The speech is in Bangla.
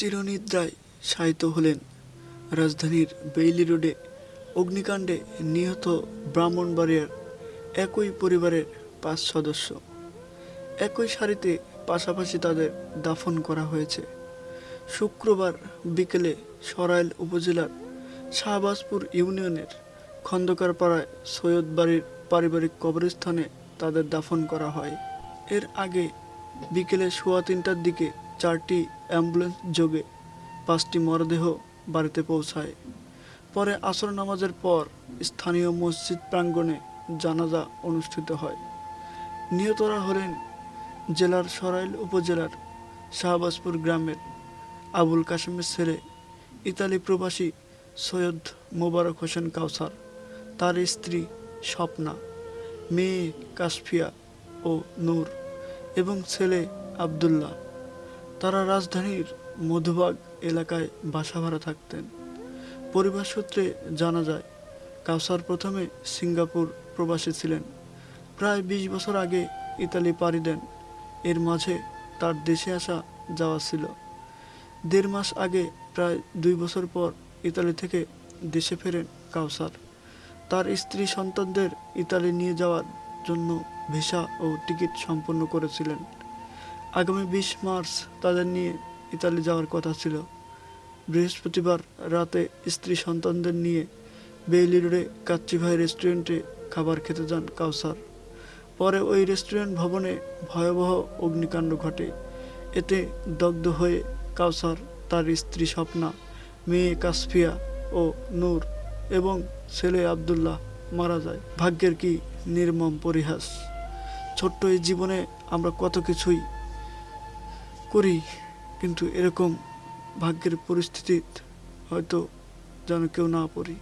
চিরনিদ্রায় শায়িত হলেন। রাজধানীর বেইলি রোডে অগ্নিকাণ্ডে নিহত ব্রাহ্মণবাড়িয়ার একই পরিবারের 5 সদস্য। একই সারিতে পাশাপাশি তাদের দাফন করা হয়েছে। শুক্রবার বিকেলে সরাইল উপজেলার শাহবাজপুর ইউনিয়নের খন্দকারপাড়ায় সৈয়দ বাড়ির পারিবারিক কবরস্থানে তাদের দাফন করা হয়। এর আগে বিকেলে 3:15টার দিকে 4টি অ্যাম্বুলেন্স যোগে 5টি মরদেহ বাড়িতে পৌঁছায়। পরে আসর নামাজের পর স্থানীয় মসজিদ প্রাঙ্গণে জানাজা অনুষ্ঠিত হয়। নিহতরা হলেন জেলার সরাইল উপজেলার শাহবাজপুর গ্রামের আবুল কাশেমের ছেলে ইতালি প্রবাসী সৈয়দ মোবারক হোসেন কাউসার, তার স্ত্রী স্বপ্না, মেয়ে কাশফিয়া ও নূর এবং ছেলে আবদুল্লাহ। তারা রাজধানীর মধুবাগ এলাকায় বাসা ভাড়া থাকতেন। পরিবার সূত্রে জানা যায়, কাউসার প্রথমে সিঙ্গাপুর প্রবাসী ছিলেন। প্রায় 20 বছর আগে ইতালি পাড়ি দেন। এর মাঝে তার দেশে আসা যাওয়া ছিল। 1.5 মাস আগে প্রায় 2 বছর পর ইতালি থেকে দেশে ফেরেন কাউসার। তার স্ত্রী সন্তানদের ইতালি নিয়ে যাওয়ার জন্য ভিসা ও টিকিট সম্পন্ন করেছিলেন। আগামী 20 মার্চ তাদের নিয়ে ইতালি যাওয়ার কথা ছিল। বৃহস্পতিবার রাতে স্ত্রী সন্তানদের নিয়ে বেইলি রোডে কাচ্চি ভাই রেস্টুরেন্টে খাবার খেতে যান কাউসার। পরে ওই রেস্টুরেন্ট ভবনে ভয়াবহ অগ্নিকাণ্ড ঘটে। এতে দগ্ধ হয়ে কাউসার, তার স্ত্রী স্বপ্না, মেয়ে কাশফিয়া ও নূর এবং ছেলে আবদুল্লাহ মারা যায়। ভাগ্যের কি নির্মম পরিহাস! ছোট্ট এই জীবনে আমরা কত কিছুই করি, কিন্তু এরকম ভাগ্যের পরিস্থিতি হয়তো যেন কেউ না পড়ি।